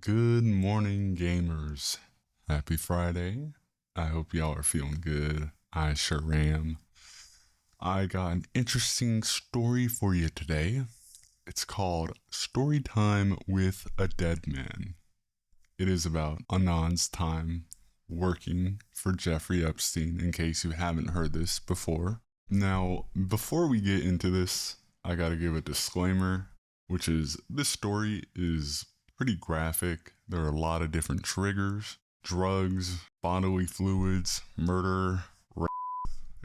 Good morning, gamers. Happy Friday. I hope y'all are feeling good. I sure am. I got an interesting story for you today. It's called Story Time with a Dead Man. It is about Anand's time working for Jeffrey Epstein, in case you haven't heard this before. Now, before we get into this, I gotta give a disclaimer, which is this story is pretty graphic. There are a lot of different triggers, drugs, bodily fluids, murder, rape,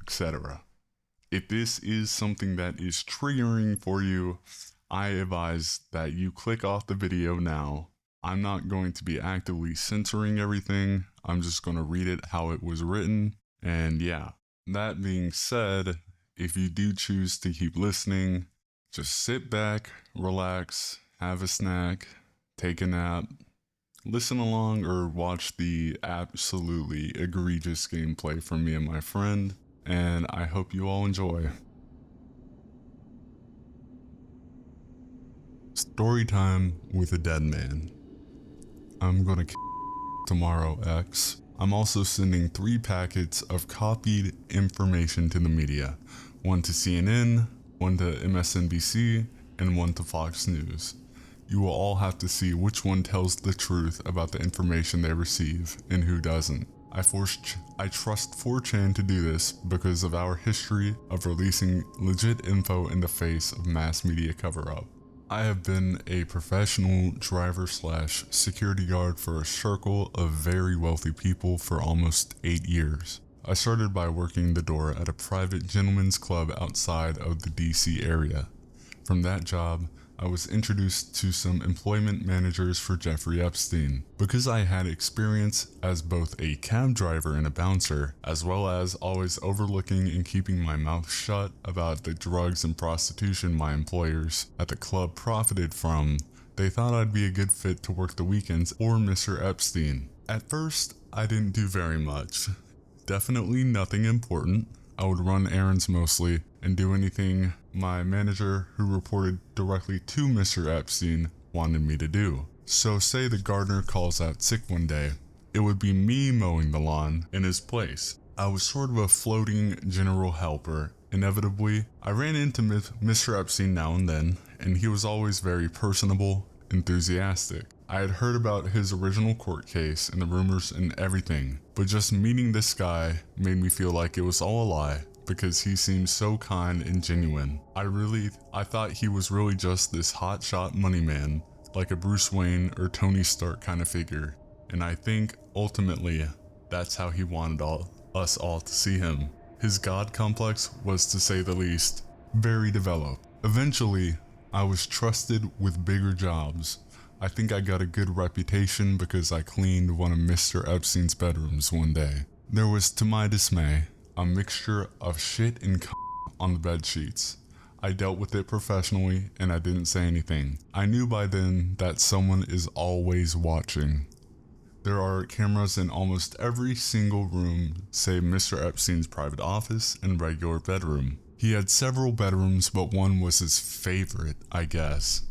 etc. If this is something that is triggering for you, I advise that you click off the video now. I'm not going to be actively censoring everything. I'm just going to read it how it was written. And yeah, that being said, if you do choose to keep listening, just sit back, relax, have a snack, take a nap, listen along, or watch the absolutely egregious gameplay from me and my friend, and I hope you all enjoy. Story time with a dead man. I'm gonna tomorrow, X. I'm also sending 3 packets of copied information to the media. 1 to CNN, 1 to MSNBC, and 1 to Fox News. You will all have to see which one tells the truth about the information they receive and who doesn't. I trust 4chan to do this because of our history of releasing legit info in the face of mass media cover-up. I have been a professional driver/security guard for a circle of very wealthy people for almost 8 years. I started by working the door at a private gentlemen's club outside of the DC area. From that job, I was introduced to some employment managers for Jeffrey Epstein. Because I had experience as both a cab driver and a bouncer, as well as always overlooking and keeping my mouth shut about the drugs and prostitution my employers at the club profited from, they thought I'd be a good fit to work the weekends or Mr. Epstein. At first, I didn't do very much. Definitely nothing important. I would run errands mostly and do anything my manager, who reported directly to Mr. Epstein, wanted me to do. So say the gardener calls out sick one day, it would be me mowing the lawn in his place. I was sort of a floating general helper. Inevitably, I ran into Mr. Epstein now and then, and he was always very personable, enthusiastic. I had heard about his original court case and the rumors and everything, but just meeting this guy made me feel like it was all a lie because he seemed so kind and genuine. I thought he was really just this hotshot money man, like a Bruce Wayne or Tony Stark kind of figure, and I think ultimately that's how he wanted us all to see him. His God complex was, to say the least, very developed. Eventually, I was trusted with bigger jobs. I think I got a good reputation because I cleaned one of Mr. Epstein's bedrooms one day. There was, to my dismay, a mixture of shit and on the bed sheets. I dealt with it professionally and I didn't say anything. I knew by then that someone is always watching. There are cameras in almost every single room save Mr. Epstein's private office and regular bedroom. He had several bedrooms, but one was his favorite, I guess.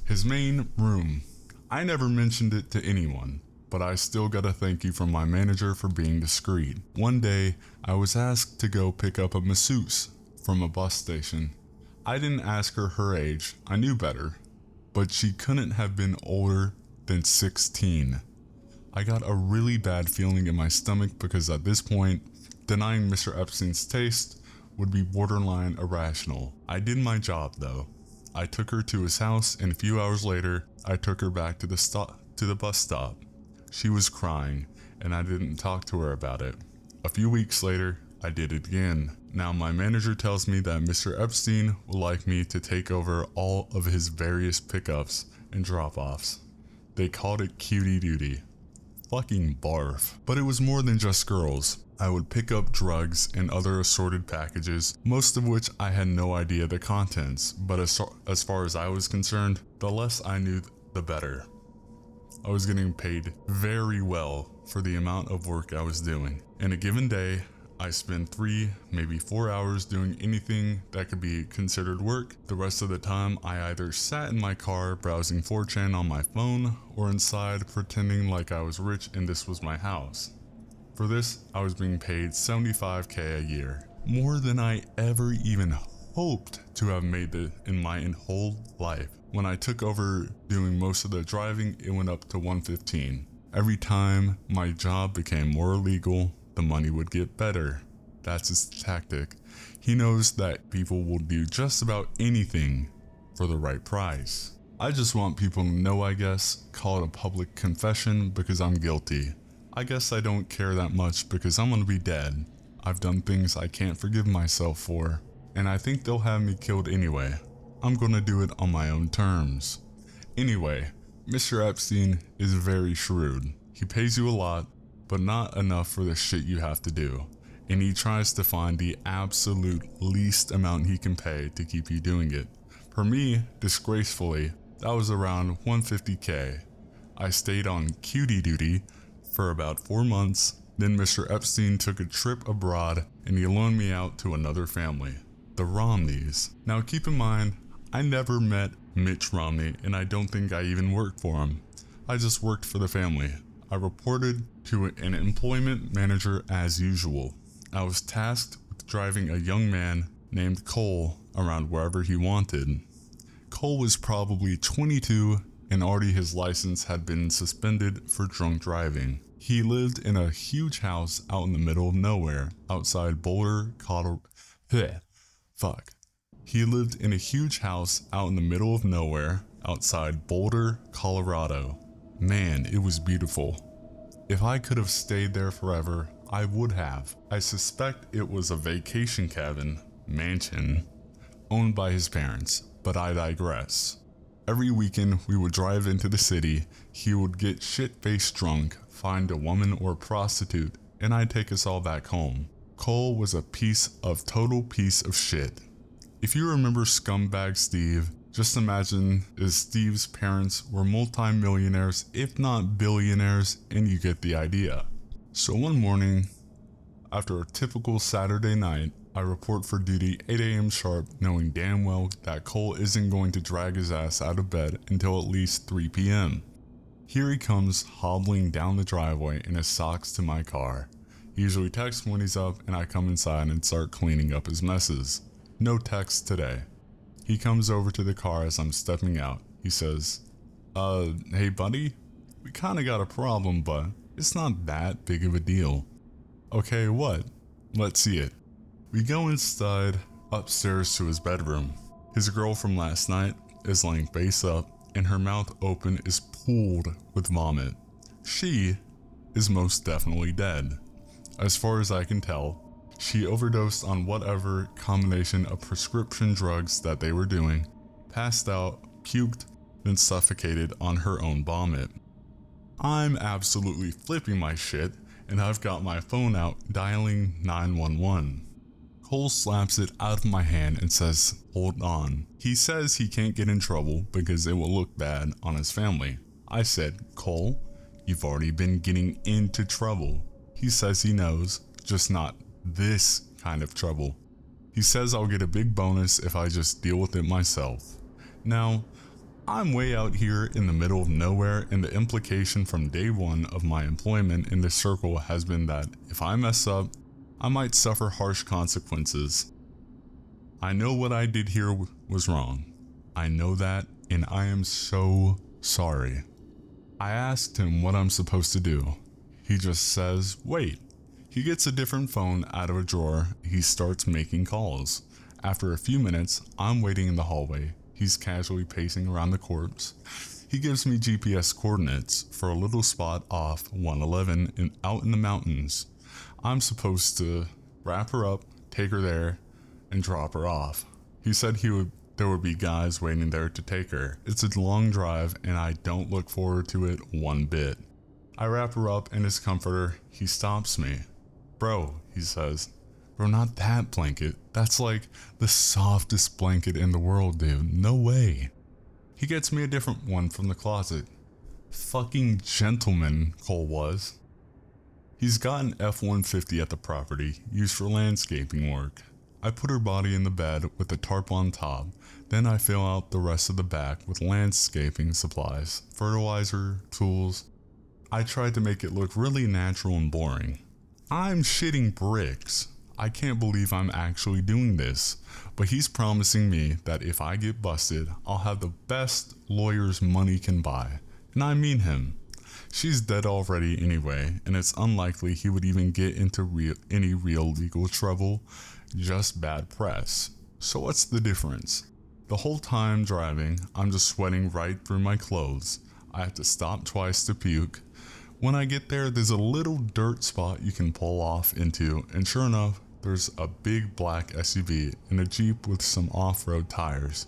His main room. I never mentioned it to anyone, but I still got a thank you from my manager for being discreet. One day, I was asked to go pick up a masseuse from a bus station. I didn't ask her age, I knew better, but she couldn't have been older than 16. I got a really bad feeling in my stomach because at this point, denying Mr. Epstein's taste would be borderline irrational. I did my job though. I took her to his house, and a few hours later, I took her back to the bus stop. She was crying, and I didn't talk to her about it. A few weeks later, I did it again. Now my manager tells me that Mr. Epstein would like me to take over all of his various pickups and drop-offs. They called it cutie duty. Fucking barf. But it was more than just girls. I would pick up drugs and other assorted packages, most of which I had no idea the contents, but as far as I was concerned, the less I knew, the better. I was getting paid very well for the amount of work I was doing. In a given day, I spend 3, maybe 4 hours doing anything that could be considered work. The rest of the time, I either sat in my car browsing 4chan on my phone or inside pretending like I was rich and this was my house. For this, I was being paid $75K a year, more than I ever even hoped to have made in my whole life. When I took over doing most of the driving, it went up to $115. Every time my job became more illegal, the money would get better. That's his tactic. He knows that people will do just about anything for the right price. I just want people to know, I guess, call it a public confession because I'm guilty. I guess I don't care that much because I'm gonna be dead. I've done things I can't forgive myself for, and I think they'll have me killed anyway. I'm gonna do it on my own terms. Anyway, Mr. Epstein is very shrewd. He pays you a lot, but not enough for the shit you have to do. And he tries to find the absolute least amount he can pay to keep you doing it. For me, disgracefully, that was around $150K. I stayed on cutie duty for about 4 months, then Mr. Epstein took a trip abroad and he loaned me out to another family, the Romneys. Now keep in mind, I never met Mitch Romney and I don't think I even worked for him. I just worked for the family. I reported to an employment manager as usual. I was tasked with driving a young man named Cole around wherever he wanted. Cole was probably 22 and already his license had been suspended for drunk driving. He lived in a huge house out in the middle of nowhere outside Boulder, Colorado. He lived in a huge house out in the middle of nowhere outside Boulder, Colorado. Man, it was beautiful. If I could have stayed there forever, I would have. I suspect it was a vacation cabin, mansion, owned by his parents, but I digress. Every weekend we would drive into the city, he would get shit-faced drunk, find a woman or a prostitute, and I'd take us all back home. Cole was a total piece of shit. If you remember Scumbag Steve, just imagine if Steve's parents were multi-millionaires, if not billionaires, and you get the idea. So one morning, after a typical Saturday night, I report for duty 8 a.m. sharp, knowing damn well that Cole isn't going to drag his ass out of bed until at least 3 p.m. Here he comes hobbling down the driveway in his socks to my car. He usually texts when he's up and I come inside and start cleaning up his messes. No text today. He comes over to the car as I'm stepping out. He says, hey buddy, we kinda got a problem, but it's not that big of a deal. Okay, what? Let's see it. We go inside, upstairs to his bedroom. His girl from last night is laying face up and her mouth open is pooled with vomit. She is most definitely dead. As far as I can tell, she overdosed on whatever combination of prescription drugs that they were doing, passed out, puked, then suffocated on her own vomit. I'm absolutely flipping my shit, and I've got my phone out dialing 911. Cole slaps it out of my hand and says, hold on. He says he can't get in trouble because it will look bad on his family. I said, Cole, you've already been getting into trouble. He says he knows, just not this kind of trouble. He says I'll get a big bonus if I just deal with it myself. Now, I'm way out here in the middle of nowhere, and the implication from day one of my employment in this circle has been that if I mess up, I might suffer harsh consequences. I know what I did here was wrong. I know that, and I am so sorry. I asked him what I'm supposed to do. He just says, wait. He gets a different phone out of a drawer. He starts making calls. After a few minutes, I'm waiting in the hallway. He's casually pacing around the corpse. He gives me GPS coordinates for a little spot off 111 and out in the mountains. I'm supposed to wrap her up, take her there, and drop her off. He said there would be guys waiting there to take her. It's a long drive and I don't look forward to it one bit. I wrap her up in his comforter. He stops me. Bro, he says. Bro, not that blanket. That's like the softest blanket in the world, dude. No way. He gets me a different one from the closet. Fucking gentleman, Cole was. He's got an F-150 at the property, used for landscaping work. I put her body in the bed with the tarp on top, then I fill out the rest of the back with landscaping supplies, fertilizer, tools. I tried to make it look really natural and boring. I'm shitting bricks. I can't believe I'm actually doing this, but he's promising me that if I get busted, I'll have the best lawyers money can buy, and I mean him. She's dead already anyway, and it's unlikely he would even get into any real legal trouble, just bad press. So what's the difference? The whole time driving, I'm just sweating right through my clothes. I have to stop twice to puke. When I get there, there's a little dirt spot you can pull off into, and sure enough, there's a big black SUV and a Jeep with some off-road tires.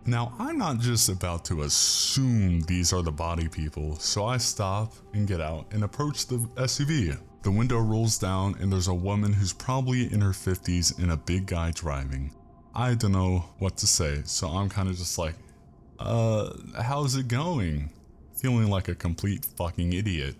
Now, I'm not just about to assume these are the body people, so I stop and get out and approach the SUV. The window rolls down and there's a woman who's probably in her 50s and a big guy driving. I don't know what to say, so I'm kind of just like, how's it going? Feeling like a complete fucking idiot.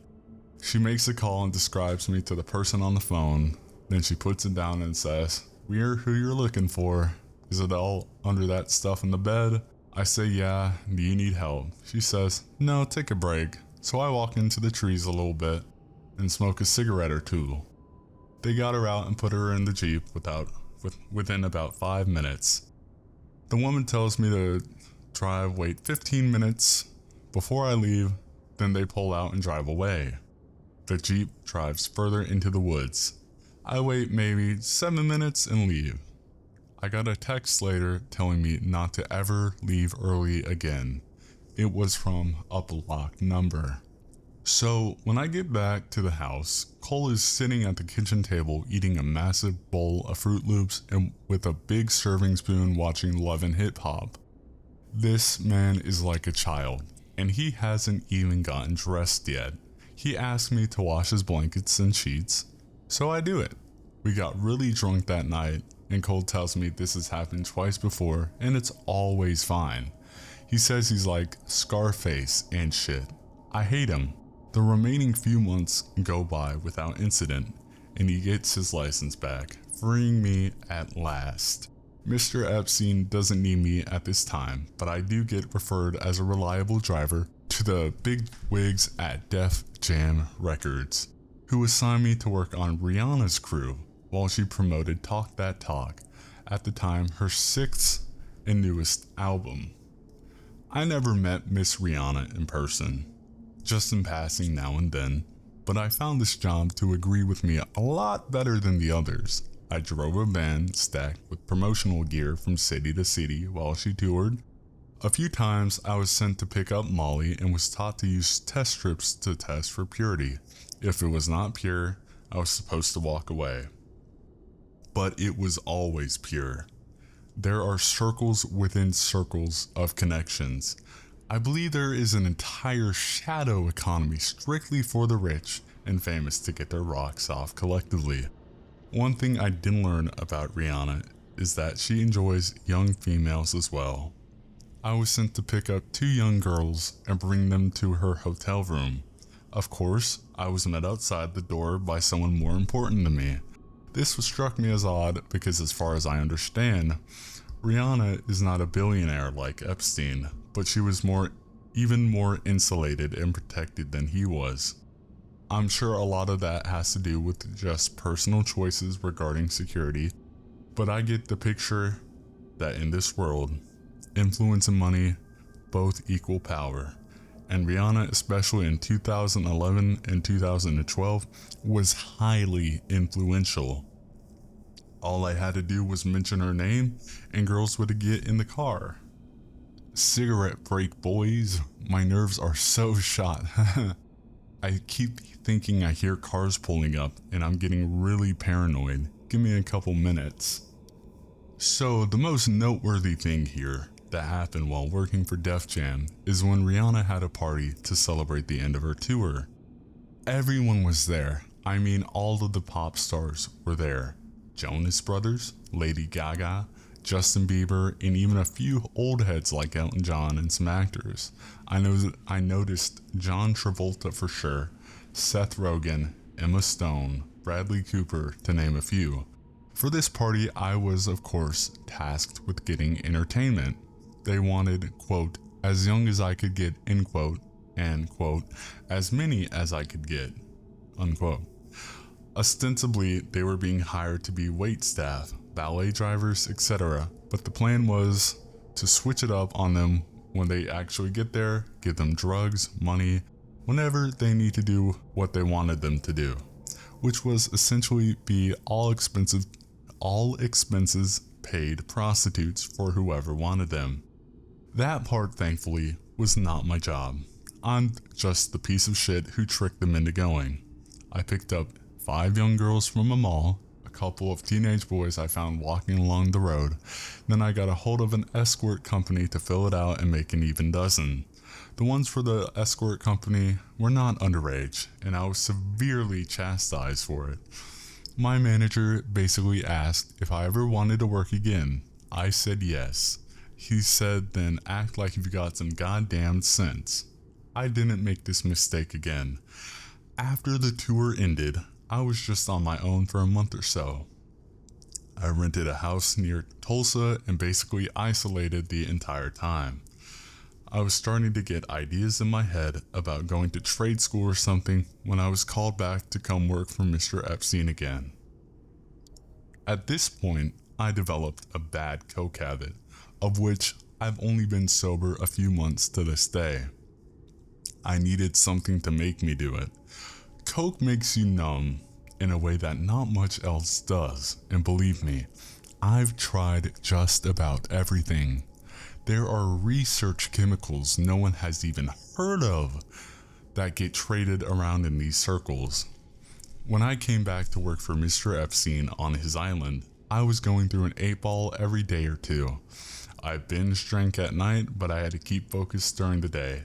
She makes a call and describes me to the person on the phone, then she puts it down and says, "We're who you're looking for. Is it all under that stuff in the bed?" I say, "Yeah, do you need help?" She says, "No, take a break." So I walk into the trees a little bit and smoke a cigarette or two. They got her out and put her in the Jeep within about 5 minutes. The woman tells me to wait 15 minutes before I leave, then they pull out and drive away. The Jeep drives further into the woods. I wait maybe 7 minutes and leave. I got a text later telling me not to ever leave early again. It was from a blocked number. So when I get back to the house, Cole is sitting at the kitchen table eating a massive bowl of Fruit Loops and with a big serving spoon watching Love and Hip Hop. This man is like a child, and he hasn't even gotten dressed yet. He asked me to wash his blankets and sheets, so I do it. We got really drunk that night, and Cole tells me this has happened twice before and it's always fine. He says he's like Scarface and shit. I hate him. The remaining few months go by without incident, and he gets his license back, freeing me at last. Mr. Epstein doesn't need me at this time, but I do get referred as a reliable driver to the big wigs at Def Jam Records, who assigned me to work on Rihanna's crew while she promoted Talk That Talk, at the time her 6th and newest album. I never met Miss Rihanna in person, just in passing now and then, but I found this job to agree with me a lot better than the others. I drove a van stacked with promotional gear from city to city while she toured. A few times I was sent to pick up Molly and was taught to use test strips to test for purity. If it was not pure, I was supposed to walk away. But it was always pure. There are circles within circles of connections. I believe there is an entire shadow economy strictly for the rich and famous to get their rocks off collectively. One thing I didn't learn about Rihanna is that she enjoys young females as well. I was sent to pick up 2 young girls and bring them to her hotel room. Of course, I was met outside the door by someone more important to me. This struck me as odd because, as far as I understand, Rihanna is not a billionaire like Epstein, but she was even more insulated and protected than he was. I'm sure a lot of that has to do with just personal choices regarding security, but I get the picture that in this world, influence and money both equal power, and Rihanna, especially in 2011 and 2012, was highly influential. All I had to do was mention her name and girls would get in the car. Cigarette break, boys. My nerves are so shot. I keep thinking I hear cars pulling up and I'm getting really paranoid. Give me a couple minutes. So the most noteworthy thing here that happened while working for Def Jam is when Rihanna had a party to celebrate the end of her tour. Everyone was there. I mean, all of the pop stars were there. Jonas Brothers, Lady Gaga, Justin Bieber, and even a few old heads like Elton John and some actors. I noticed John Travolta for sure, Seth Rogen, Emma Stone, Bradley Cooper, to name a few. For this party, I was, of course, tasked with getting entertainment. They wanted, quote, as young as I could get, end quote, and, quote, as many as I could get, unquote. Ostensibly, they were being hired to be wait staff, ballet drivers, etc., but the plan was to switch it up on them when they actually get there, give them drugs, money, whenever they need to do what they wanted them to do, which was essentially be all expenses paid prostitutes for whoever wanted them. That part, thankfully, was not my job. I'm just the piece of shit who tricked them into going. I picked up 5 young girls from a mall, a couple of teenage boys I found walking along the road, then I got a hold of an escort company to fill it out and make an even dozen. The ones for the escort company were not underage, and I was severely chastised for it. My manager basically asked if I ever wanted to work again. I said yes. He said, then act like you've got some goddamn sense. I didn't make this mistake again. After the tour ended, I was just on my own for a month or so. I rented a house near Tulsa and basically isolated the entire time. I was starting to get ideas in my head about going to trade school or something when I was called back to come work for Mr. Epstein again. At this point, I developed a bad coke habit, of which I've only been sober a few months to this day. I needed something to make me do it. Coke makes you numb in a way that not much else does, and believe me, I've tried just about everything. There are research chemicals no one has even heard of that get traded around in these circles. When I came back to work for Mr. Epstein on his island, I was going through an 8-ball every day or two. I binge drank at night, but I had to keep focused during the day.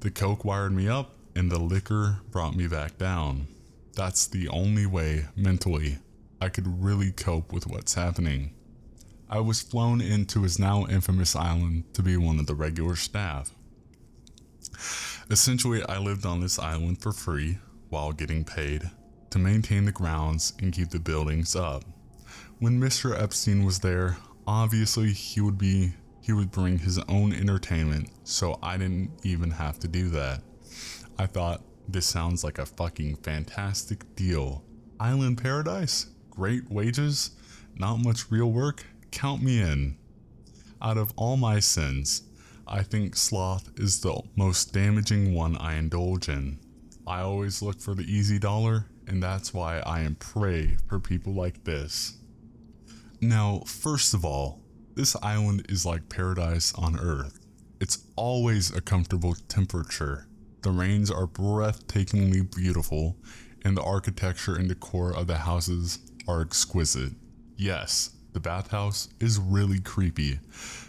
The coke wired me up, and the liquor brought me back down. That's the only way, mentally, I could really cope with what's happening. I was flown into his now infamous island to be one of the regular staff. Essentially, I lived on this island for free while getting paid to maintain the grounds and keep the buildings up. When Mr. Epstein was there, obviously he would bring his own entertainment, so I didn't even have to do that. I thought, this sounds like a fucking fantastic deal. Island paradise? Great wages? Not much real work? Count me in. Out of all my sins, I think sloth is the most damaging one I indulge in. I always look for the easy dollar, and that's why I am prey for people like this. Now, first of all, this island is like paradise on Earth. It's always a comfortable temperature. The rains are breathtakingly beautiful, and the architecture and decor of the houses are exquisite. Yes, the bathhouse is really creepy.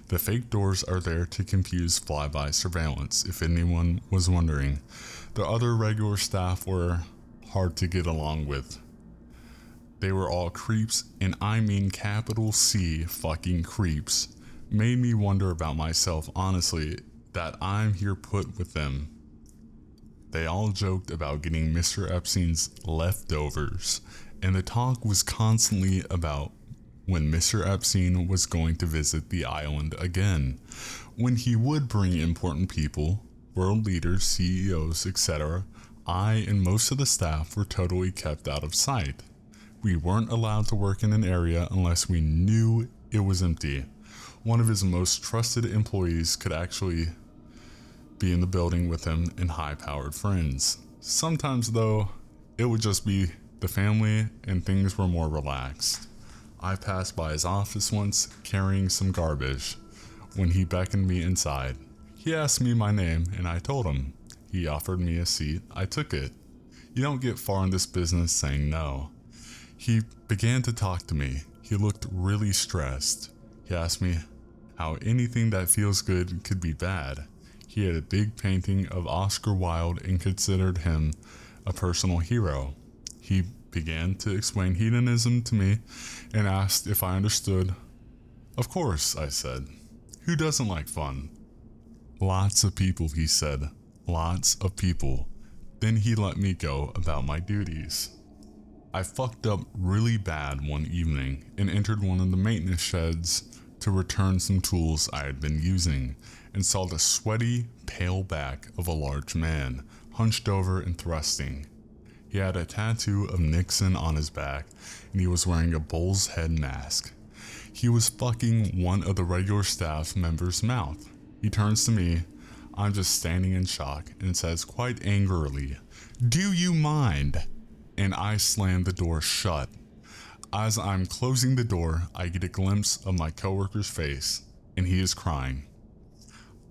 The fake doors are there to confuse flyby surveillance, if anyone was wondering. The other regular staff were hard to get along with. They were all creeps, and I mean capital C fucking creeps. Made me wonder about myself, honestly, that I'm here put with them. They all joked about getting Mr. Epstein's leftovers, and the talk was constantly about when Mr. Epstein was going to visit the island again, when he would bring important people, world leaders, CEOs, etc. I and most of the staff were totally kept out of sight. We weren't allowed to work in an area unless we knew it was empty. One of his most trusted employees could actually be in the building with him and high-powered friends. Sometimes, though, it would just be the family and things were more relaxed. I passed by his office once carrying some garbage. When he beckoned me inside, he asked me my name and I told him. He offered me a seat. I took it. You don't get far in this business saying no. He began to talk to me. He looked really stressed. He asked me how anything that feels good could be bad. He had a big painting of Oscar Wilde and considered him a personal hero. He began to explain hedonism to me and asked if I understood. Of course, I said. Who doesn't like fun? Lots of people, he said. Lots of people. Then he let me go about my duties. I fucked up really bad one evening and entered one of the maintenance sheds to return some tools I had been using, and saw the sweaty, pale back of a large man, hunched over and thrusting. He had a tattoo of Nixon on his back, and he was wearing a bull's head mask. He was fucking one of the regular staff members' mouth. He turns to me, I'm just standing in shock, and says quite angrily, "Do you mind?" And I slam the door shut. As I'm closing the door, I get a glimpse of my coworker's face, and he is crying.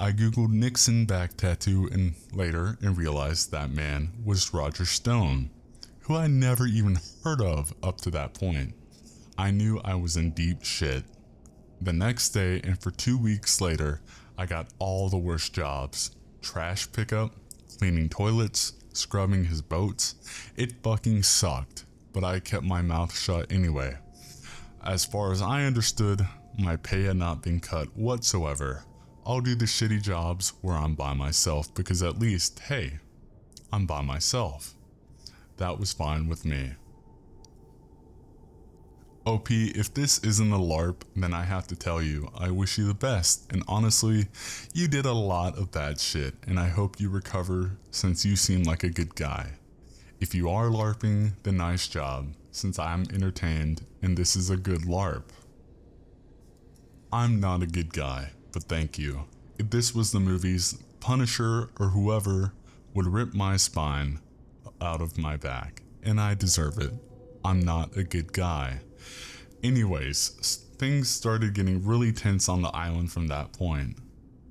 I googled Nixon back tattoo and realized that man was Roger Stone, who I never even heard of up to that point. I knew I was in deep shit. The next day and for 2 weeks later, I got all the worst jobs. Trash pickup, cleaning toilets, scrubbing his boats. It fucking sucked, but I kept my mouth shut anyway. As far as I understood, my pay had not been cut whatsoever. I'll do the shitty jobs where I'm by myself because at least, hey, I'm by myself. That was fine with me. OP, if this isn't a LARP, then I have to tell you, I wish you the best, and honestly, you did a lot of bad shit, and I hope you recover since you seem like a good guy. If you are LARPing, then nice job, since I'm entertained, and this is a good LARP. I'm not a good guy, but thank you. If this was the movies, Punisher or whoever would rip my spine out of my back, and I deserve it. I'm not a good guy. Anyways, things started getting really tense on the island from that point.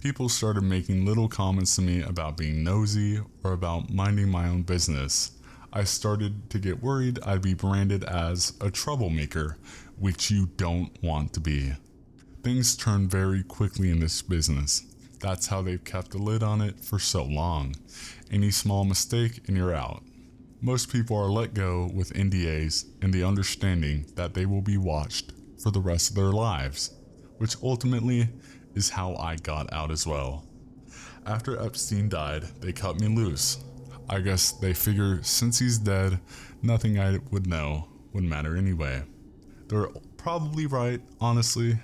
People started making little comments to me about being nosy or about minding my own business. I started to get worried I'd be branded as a troublemaker, which you don't want to be. Things turn very quickly in this business. That's how they've kept a lid on it for so long. Any small mistake and you're out. Most people are let go with NDAs and the understanding that they will be watched for the rest of their lives, which ultimately is how I got out as well. After Epstein died, they cut me loose. I guess they figure since he's dead, nothing I would know would matter anyway. They're probably right, honestly.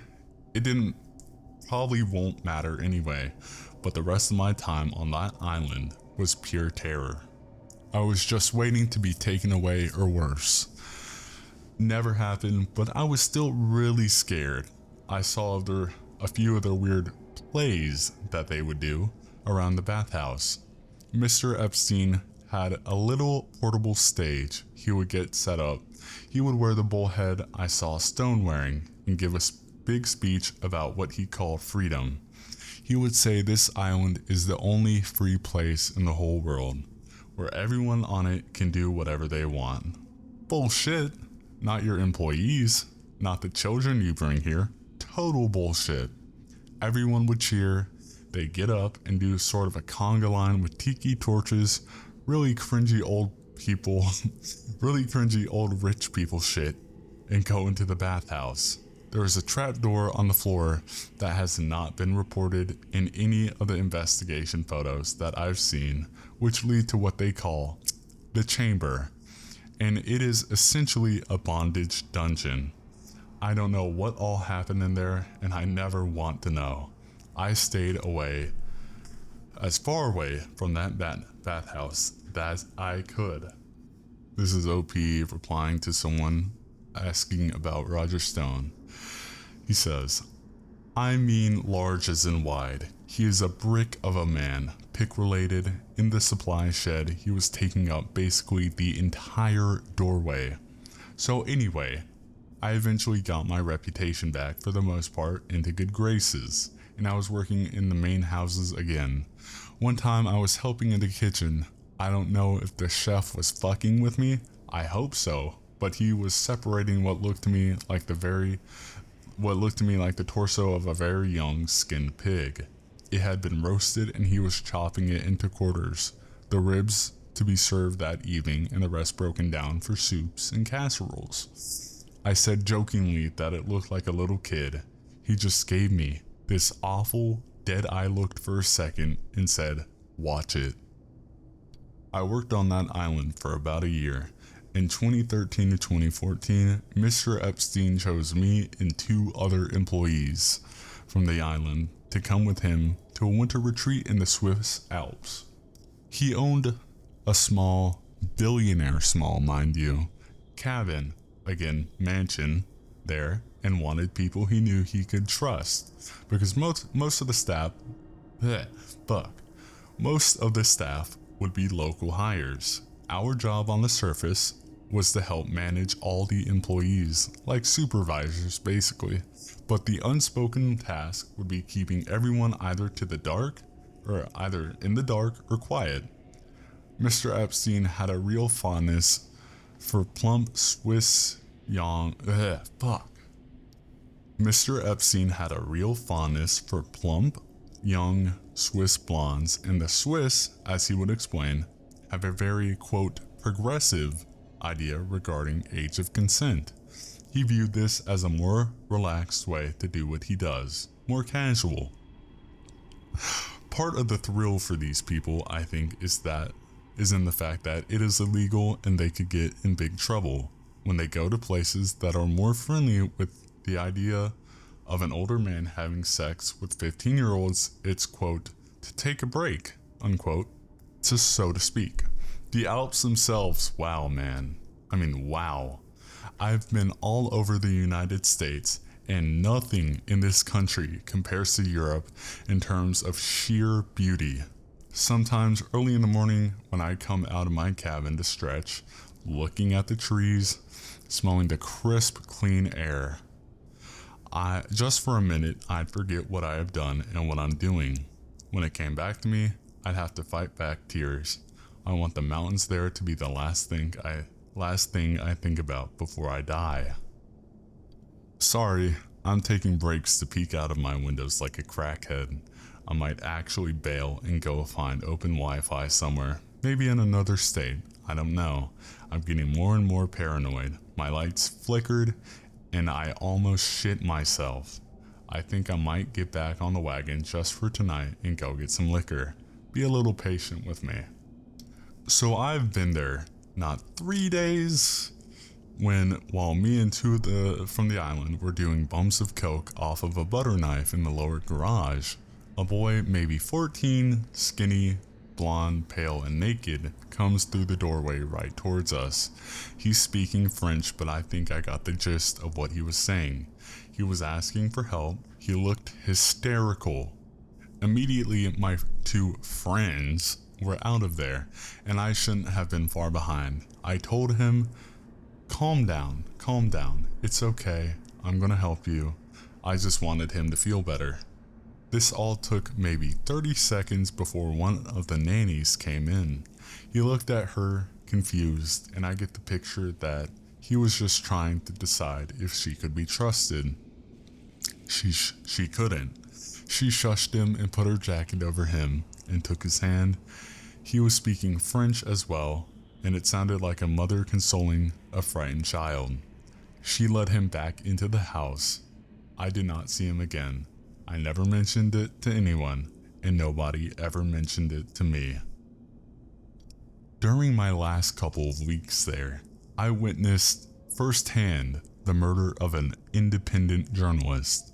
It probably won't matter anyway, but the rest of my time on that island was pure terror. I was just waiting to be taken away or worse. Never happened, but I was still really scared. I saw a few of their weird plays that they would do around the bathhouse. Mr. Epstein had a little portable stage he would get set up. He would wear the bullhead I saw Stone wearing and give a big speech about what he called freedom. He would say this island is the only free place in the whole world, where everyone on it can do whatever they want. Bullshit. Not your employees, not the children you bring here. Total bullshit. Everyone would cheer. They'd get up and do sort of a conga line with tiki torches, really cringy old people, really cringy old rich people shit, and go into the bathhouse. There is a trapdoor on the floor that has not been reported in any of the investigation photos that I've seen, which lead to what they call the chamber, and it is essentially a bondage dungeon. I don't know what all happened in there, and I never want to know. I stayed away, as far away from that bathhouse as I could. This is OP replying to someone asking about Roger Stone. He says, I mean large as in wide. He is a brick of a man, pick related. In the supply shed, he was taking up basically the entire doorway. So anyway, I eventually got my reputation back for the most part into good graces, and I was working in the main houses again. One time I was helping in the kitchen. I don't know if the chef was fucking with me. I hope so, but he was separating what looked to me like the torso of a very young skinned pig. It had been roasted and he was chopping it into quarters, the ribs to be served that evening and the rest broken down for soups and casseroles. I said jokingly that it looked like a little kid. He just gave me this awful dead eye look for a second and said, watch it. I worked on that island for about a year. In 2013 to 2014, Mr. Epstein chose me and two other employees from the island to come with him to a winter retreat in the Swiss Alps. He owned a small, billionaire small, mind you, cabin, again, mansion, there, and wanted people he knew he could trust. Because most of the staff, most of the staff would be local hires. Our job on the surface was to help manage all the employees, like supervisors basically. But the unspoken task would be keeping everyone either in the dark or quiet. Mr. Epstein had a real fondness for plump Swiss young Mr. Epstein had a real fondness for plump, young Swiss blondes, and the Swiss, as he would explain, have a very, quote, progressive idea regarding age of consent. He viewed this as a more relaxed way to do what he does, more casual. Part of the thrill for these people, I think, is in the fact that it is illegal and they could get in big trouble when they go to places that are more friendly with the idea of an older man having sex with 15-year-olds. It's, quote, to take a break, unquote, so to speak. The Alps themselves, wow, man. I mean, wow. I've been all over the United States, and nothing in this country compares to Europe in terms of sheer beauty. Sometimes early in the morning when I come out of my cabin to stretch, looking at the trees, smelling the crisp, clean air, just for a minute, I'd forget what I have done and what I'm doing. When it came back to me, I'd have to fight back tears. I want the mountains there to be the last thing I think about before I die. Sorry, I'm taking breaks to peek out of my windows like a crackhead. I might actually bail and go find open Wi-Fi somewhere, maybe in another state. I don't know. I'm getting more and more paranoid. My lights flickered and I almost shit myself. I think I might get back on the wagon just for tonight and go get some liquor. Be a little patient with me. So I've been there, not 3 days, while me and two from the island were doing bumps of coke off of a butter knife in the lower garage. A boy, maybe 14, skinny, blonde, pale, and naked, comes through the doorway right towards us. He's speaking French, but I think I got the gist of what he was saying. He was asking for help. He looked hysterical. Immediately, my two friends were out of there, and I shouldn't have been far behind. I told him, calm down. It's okay. I'm gonna help you. I just wanted him to feel better. This all took maybe 30 seconds before one of the nannies came in. He looked at her, confused, and I get the picture that he was just trying to decide if she could be trusted. She couldn't. She shushed him and put her jacket over him and took his hand. He was speaking French as well, and it sounded like a mother consoling a frightened child. She led him back into the house. I did not see him again. I never mentioned it to anyone, and nobody ever mentioned it to me. During my last couple of weeks there, I witnessed firsthand the murder of an independent journalist.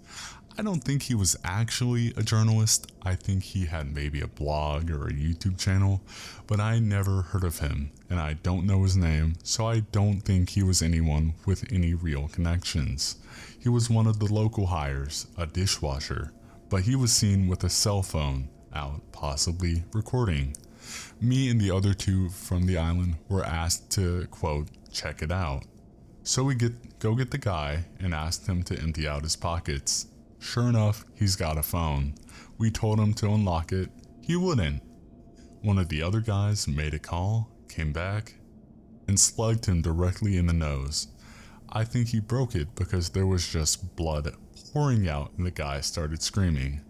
I don't think he was actually a journalist. I think he had maybe a blog or a YouTube channel, but I never heard of him, and I don't know his name, so I don't think he was anyone with any real connections. He was one of the local hires, a dishwasher, but he was seen with a cell phone out, possibly recording. Me and the other two from the island were asked to, quote, check it out. So we go get the guy and asked him to empty out his pockets. Sure enough, he's got a phone. We told him to unlock it. He wouldn't. One of the other guys made a call, came back, and slugged him directly in the nose. I think he broke it because there was just blood pouring out and the guy started screaming.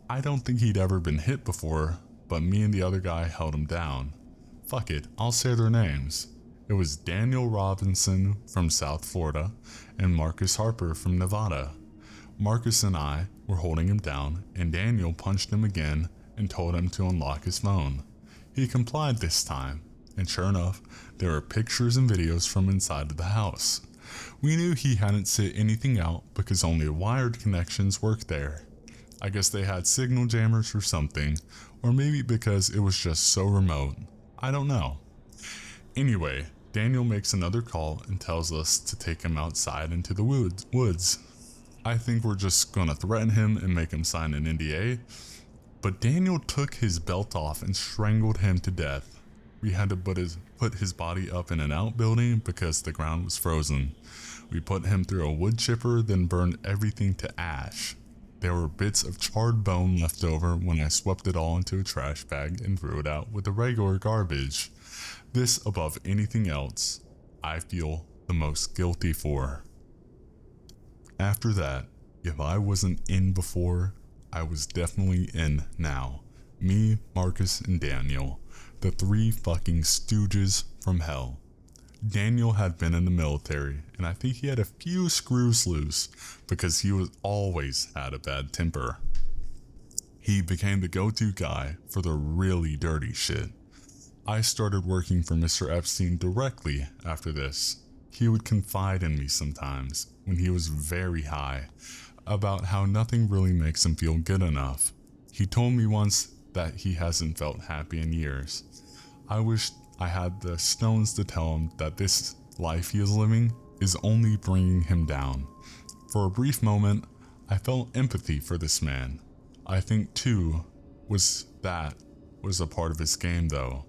I don't think he'd ever been hit before, but me and the other guy held him down. Fuck it, I'll say their names. It was Daniel Robinson from South Florida and Marcus Harper from Nevada. Marcus and I were holding him down, and Daniel punched him again and told him to unlock his phone. He complied this time, and sure enough, there were pictures and videos from inside of the house. We knew he hadn't sent anything out because only wired connections worked there. I guess they had signal jammers or something, or maybe because it was just so remote. I don't know. Anyway, Daniel makes another call and tells us to take him outside into the woods. I think we're just gonna threaten him and make him sign an NDA, but Daniel took his belt off and strangled him to death. We had to put his body up in an outbuilding because the ground was frozen. We put him through a wood chipper, then burned everything to ash. There were bits of charred bone left over when I swept it all into a trash bag and threw it out with the regular garbage. This, above anything else, I feel the most guilty for. After that, if I wasn't in before, I was definitely in now. Me, Marcus, and Daniel, the three fucking stooges from hell. Daniel had been in the military, and I think he had a few screws loose because he was always had a bad temper. He became the go-to guy for the really dirty shit. I started working for Mr. Epstein directly after this. He would confide in me sometimes, when he was very high, about how nothing really makes him feel good enough. He told me once that he hasn't felt happy in years. I wish I had the stones to tell him that this life he is living is only bringing him down. For a brief moment, I felt empathy for this man. I think too was a part of his game though.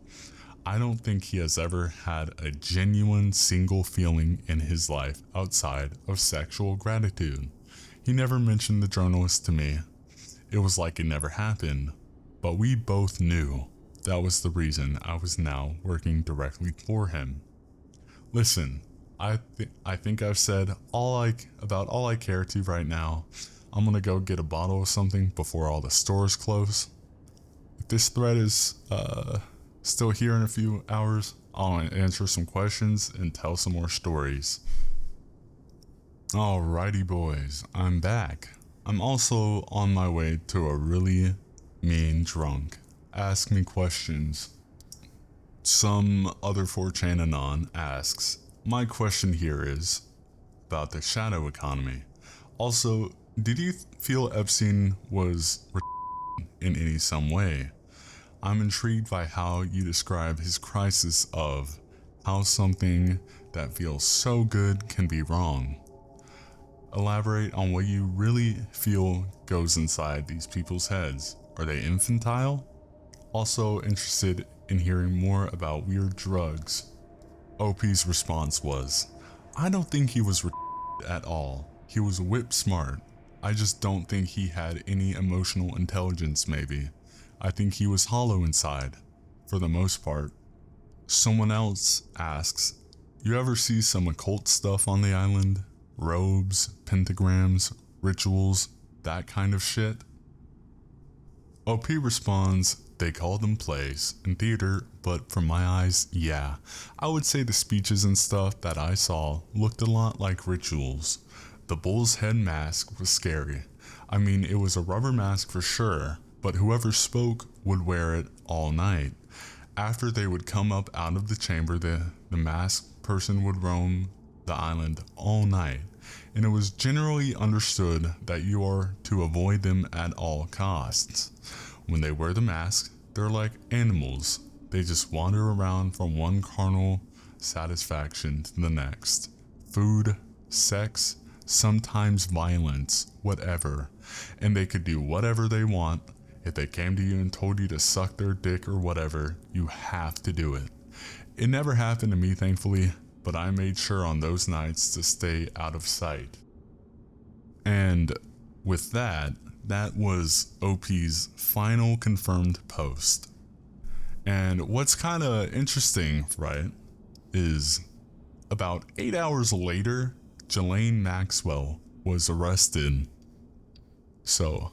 I don't think he has ever had a genuine single feeling in his life outside of sexual gratitude. He never mentioned the journalist to me. It was like it never happened, but we both knew that was the reason I was now working directly for him. Listen, I think I've said about all I care to right now. I'm gonna go get a bottle of something before all the stores close. If this thread is still here in a few hours, I'll answer some questions and tell some more stories. Alrighty boys, I'm back. I'm also on my way to a really mean drunk. Ask me questions. Some other 4chan Anon asks, my question here is about the shadow economy. Also, did you feel Epstein was in some way? I'm intrigued by how you describe his crisis of how something that feels so good can be wrong. Elaborate on what you really feel goes inside these people's heads. Are they infantile? Also interested in hearing more about weird drugs. OP's response was, I don't think he was at all. He was whip smart. I just don't think he had any emotional intelligence maybe. I think he was hollow inside, for the most part. Someone else asks, you ever see some occult stuff on the island? Robes, pentagrams, rituals, that kind of shit? OP responds, they call them plays in theater, but from my eyes, yeah. I would say the speeches and stuff that I saw looked a lot like rituals. The bull's head mask was scary. I mean, it was a rubber mask for sure, but whoever spoke would wear it all night. After they would come up out of the chamber, the masked person would roam the island all night, and it was generally understood that you are to avoid them at all costs. When they wear the mask, they're like animals. They just wander around from one carnal satisfaction to the next. Food, sex, sometimes violence, whatever. And they could do whatever they want. If they came to you and told you to suck their dick or whatever, you have to do it. It never happened to me, thankfully, but I made sure on those nights to stay out of sight. And with that was OP's final confirmed post. And what's kind of interesting, right, is about 8 hours later, Ghislaine Maxwell was arrested. So,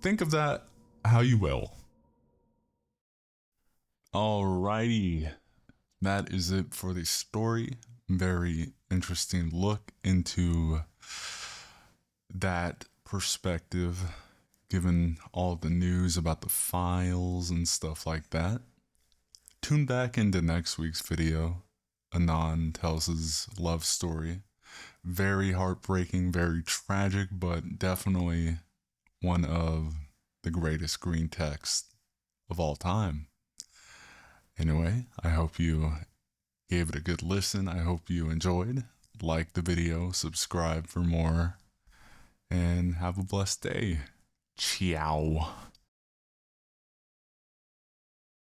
think of that how you will. Alrighty, that is it for the story. Very interesting look into that perspective, given all the news about the files and stuff like that. Tune back into next week's video. Anon tells his love story. Very heartbreaking, very tragic, but definitely one of the greatest green texts of all time. Anyway, I hope you gave it a good listen. I hope you enjoyed. Like the video, subscribe for more, and have a blessed day. Ciao.